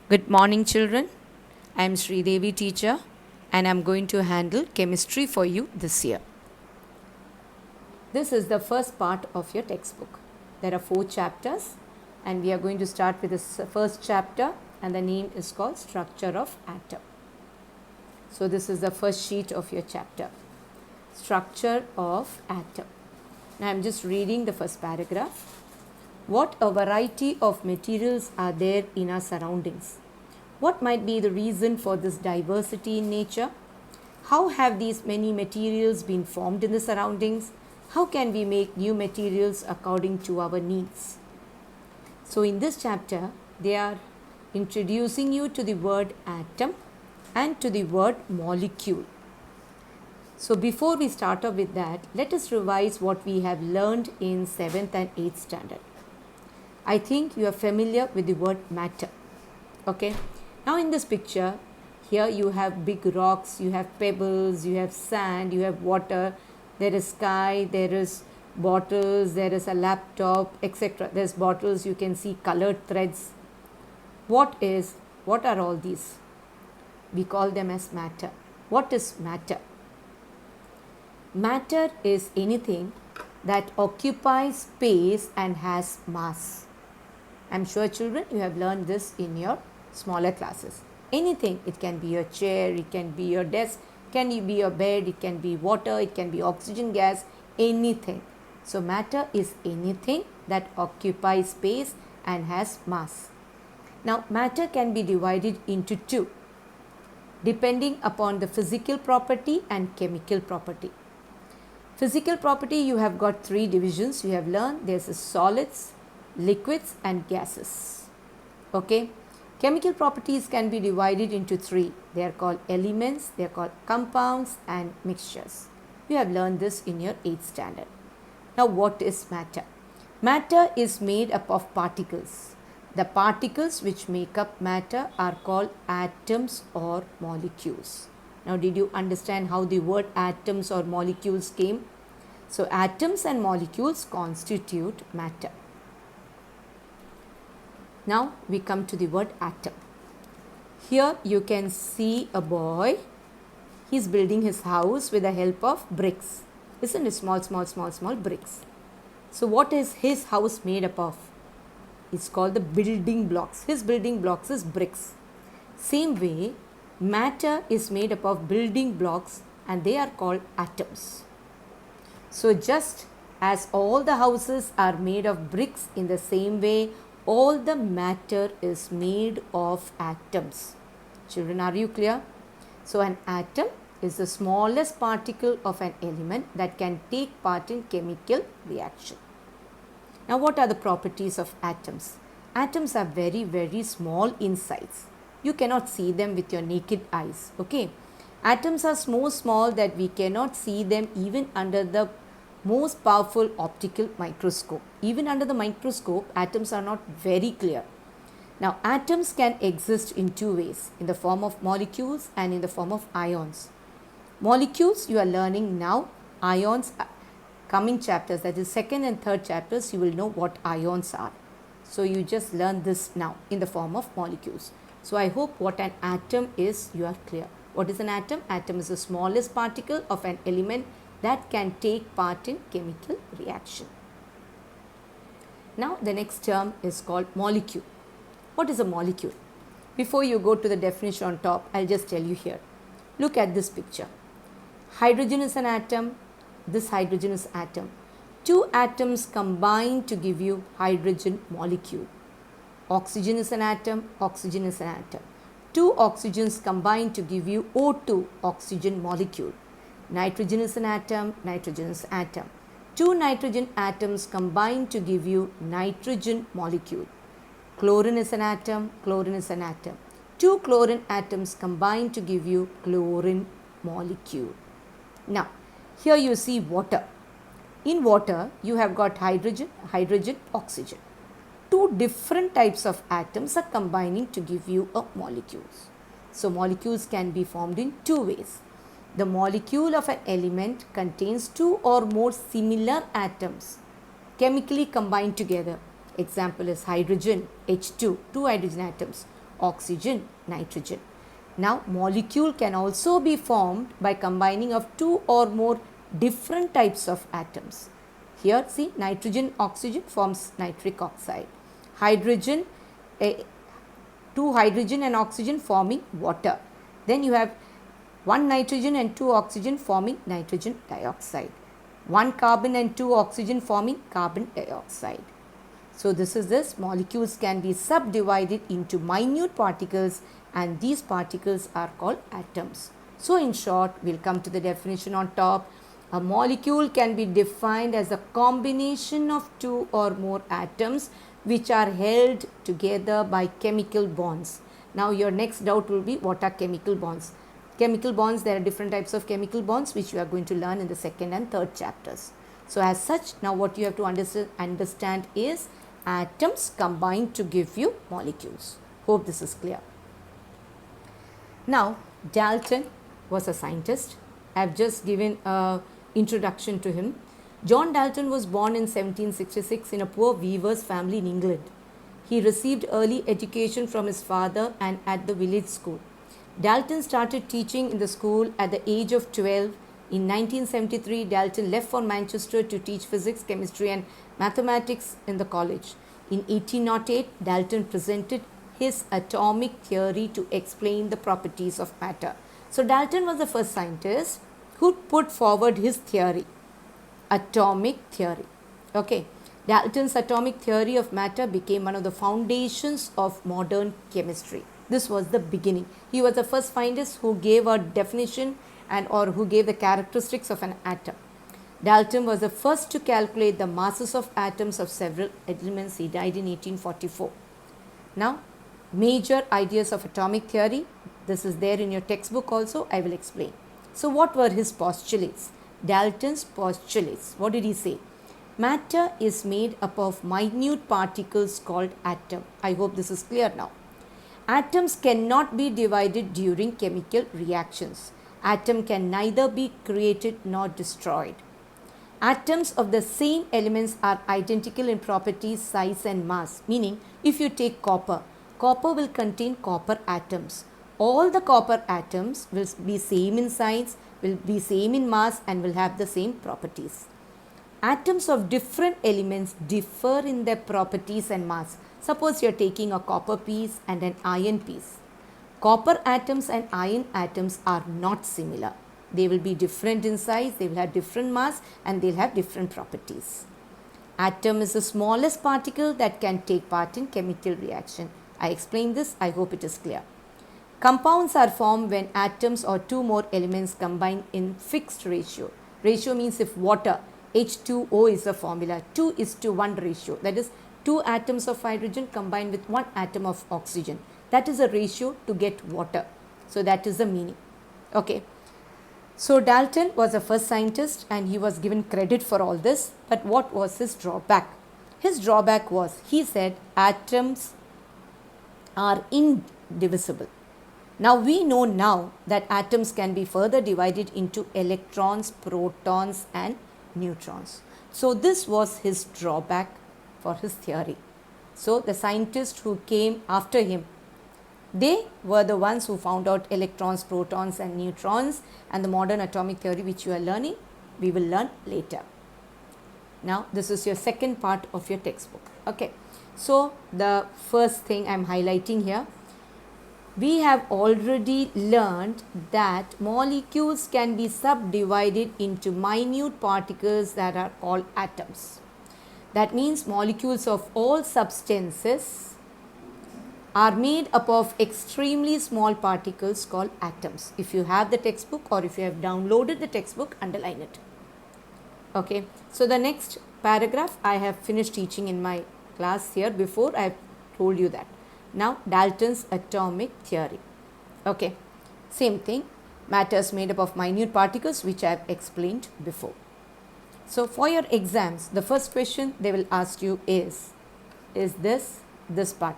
Good morning, children. I am Sri Devi teacher and I am going to handle chemistry for you this year. This is the first part of your textbook. There are 4 chapters and we are going to start with the first chapter and the name is called Structure of Atom. So this is the first sheet of your chapter. Structure of Atom. Now I am just reading the first paragraph. What a variety of materials are there in our surroundings. What might be the reason for this diversity in nature? How have these many materials been formed in the surroundings? How can we make new materials according to our needs? So in this chapter, they are introducing you to the word atom and to the word molecule. So before we start off with that, let us revise what we have learned in 7th and 8th standard. I think you are familiar with the word matter. Okay. Now in this picture, here you have big rocks, you have pebbles, you have sand, you have water, there is sky, there is bottles, there is a laptop, etc. There's bottles, you can see colored threads. What are all these? We call them as matter. What is matter? Matter is anything that occupies space and has mass. I'm sure children you have learned this in your smaller classes. Anything, it can be your chair, it can be your desk, it can be your bed, it can be water, it can be oxygen gas, anything. So matter is anything that occupies space and has mass. Now matter can be divided into two depending upon the physical property and chemical property. Physical property, you have got 3 divisions you have learned. There's solids, liquids and gases. Okay. Chemical properties can be divided into 3. They are called elements, they are called compounds and mixtures. You have learned this in your 8th standard. Now what is matter? Matter is made up of particles. The particles which make up matter are called atoms or molecules. Now did you understand how the word atoms or molecules came? So atoms and molecules constitute matter. Now we come to the word atom. Here you can see a boy. He's building his house with the help of bricks. Isn't it? Small bricks. So what is his house made up of? It's called the building blocks. His building blocks is bricks. Same way, matter is made up of building blocks and they are called atoms. So just as all the houses are made of bricks, in the same way all the matter is made of atoms. Children, are you clear? So an atom is the smallest particle of an element that can take part in chemical reaction. Now what are the properties of atoms? Atoms are very small in size. You cannot see them with your naked eyes. Okay. Atoms are so small that we cannot see them even under the most powerful optical microscope. Even under the microscope, atoms are not very clear. Now, atoms can exist in 2 ways, in the form of molecules and in the form of ions. Molecules you are learning now, ions coming chapters, that is 2nd and 3rd chapters, you will know what ions are. So, you just learn this now in the form of molecules. So, I hope what an atom is, you are clear. What is an atom? Atom is the smallest particle of an element that can take part in chemical reaction. Now the next term is called molecule. What is a molecule? Before you go to the definition on top, I'll just tell you here. Look at this picture. Hydrogen is an atom. This hydrogen is atom. 2 atoms combine to give you hydrogen molecule. Oxygen is an atom. Oxygen is an atom. 2 oxygens combine to give you O2 oxygen molecule. Nitrogen is an atom, nitrogen is atom. 2 nitrogen atoms combine to give you nitrogen molecule. Chlorine is an atom, chlorine is an atom. 2 chlorine atoms combine to give you chlorine molecule. Now, here you see water. In water, you have got hydrogen, oxygen. 2 different types of atoms are combining to give you a molecules. So, molecules can be formed in 2 ways. The molecule of an element contains 2 or more similar atoms chemically combined together. Example is hydrogen, H2, 2 hydrogen atoms. oxygen, nitrogen. Now, molecule can also be formed by combining of two or more different types of atoms. Here, see, nitrogen, oxygen forms nitric oxide. Hydrogen, two hydrogen and oxygen forming water. Then you have one nitrogen and two oxygen forming nitrogen dioxide. One carbon and two oxygen forming carbon dioxide. So, this molecules can be subdivided into minute particles, and these particles are called atoms. So, in short, we will come to the definition on top. A molecule can be defined as a combination of two or more atoms which are held together by chemical bonds. Now, your next doubt will be, what are chemical bonds? Chemical bonds, there are different types of chemical bonds which you are going to learn in the second and third chapters. So, as such, now what you have to understand is atoms combine to give you molecules. Hope this is clear. Now, Dalton was a scientist. I have just given an introduction to him. John Dalton was born in 1766 in a poor weaver's family in England. He received early education from his father and at the village school. Dalton started teaching in the school at the age of 12. In 1973, Dalton left for Manchester to teach physics, chemistry and mathematics in the college. In 1808, Dalton presented his atomic theory to explain the properties of matter. So, Dalton was the first scientist who put forward his theory, atomic theory. Okay. Dalton's atomic theory of matter became one of the foundations of modern chemistry. This was the beginning. He was the first scientist who gave a definition or who gave the characteristics of an atom. Dalton was the first to calculate the masses of atoms of several elements. He died in 1844. Now, major ideas of atomic theory. This is there in your textbook also. I will explain. So, what were his postulates? Dalton's postulates. What did he say? Matter is made up of minute particles called atom. I hope this is clear now. Atoms cannot be divided during chemical reactions. Atom can neither be created nor destroyed. Atoms of the same elements are identical in properties, size and mass. Meaning, if you take copper, copper will contain copper atoms. All the copper atoms will be same in size, will be same in mass and will have the same properties. Atoms of different elements differ in their properties and mass. Suppose you are taking a copper piece and an iron piece. Copper atoms and iron atoms are not similar. They will be different in size, they will have different mass and they will have different properties. Atom is the smallest particle that can take part in chemical reaction. I explained this, I hope it is clear. Compounds are formed when atoms or two more elements combine in fixed ratio. Ratio means if water, H2O is the formula, 2:1 ratio. That is 2 atoms of hydrogen combined with 1 atom of oxygen. That is a ratio to get water. So, that is the meaning. Okay. So, Dalton was the first scientist and he was given credit for all this. But what was his drawback? His drawback was, he said, atoms are indivisible. Now, we know now that atoms can be further divided into electrons, protons and neutrons. So, this was his drawback for his theory. So, the scientists who came after him, they were the ones who found out electrons, protons and neutrons, and the modern atomic theory which you are learning, we will learn later. Now, this is your second part of your textbook. Okay. So, the first thing I am highlighting here, we have already learned that molecules can be subdivided into minute particles that are called atoms. That means molecules of all substances are made up of extremely small particles called atoms. If you have the textbook or if you have downloaded the textbook, underline it. Okay. So, the next paragraph I have finished teaching in my class here before. I have told you that. Now, Dalton's atomic theory. Okay. Same thing. Matter is made up of minute particles which I have explained before. So, for your exams, the first question they will ask you is this part.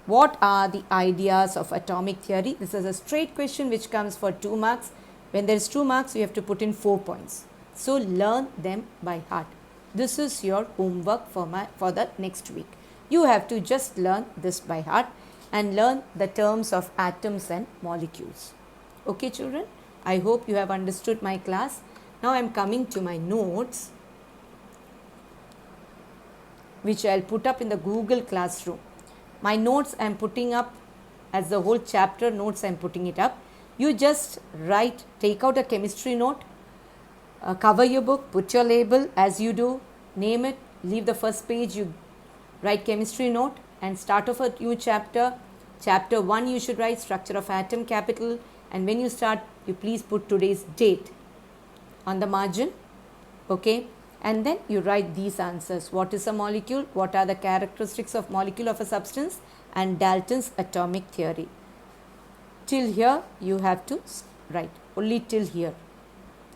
What are the ideas of atomic theory? This is a straight question which comes for 2 marks. When there is 2 marks, you have to put in 4 points. So, learn them by heart. This is your homework for the next week. You have to just learn this by heart. and learn the terms of atoms and molecules. Okay, children, I hope you have understood my class. Now I am coming to my notes, which I'll put up in the Google Classroom. My notes I am putting up as the whole chapter notes I am putting it up. You just write, take out a chemistry note, cover your book, put your label as you do, name it, leave the first page, you write chemistry note and start off a new chapter. Chapter 1 you should write structure of atom capital, and when you start you please put today's date on the margin. Okay, and then you write these answers. What is a molecule? What are the characteristics of molecule of a substance? And Dalton's atomic theory. Till here you have to write, only till here.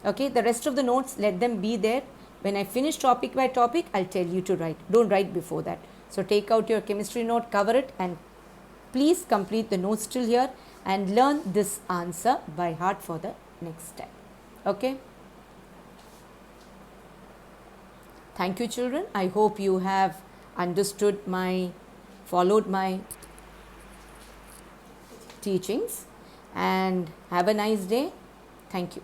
Okay, the rest of the notes let them be there. When I finish topic by topic, I'll tell you to write. Don't write before that. So take out your chemistry note, cover it, and please complete the notes till here and learn this answer by heart for the next time. Okay. Thank you, children. I hope you have understood followed my teachings, and have a nice day. Thank you.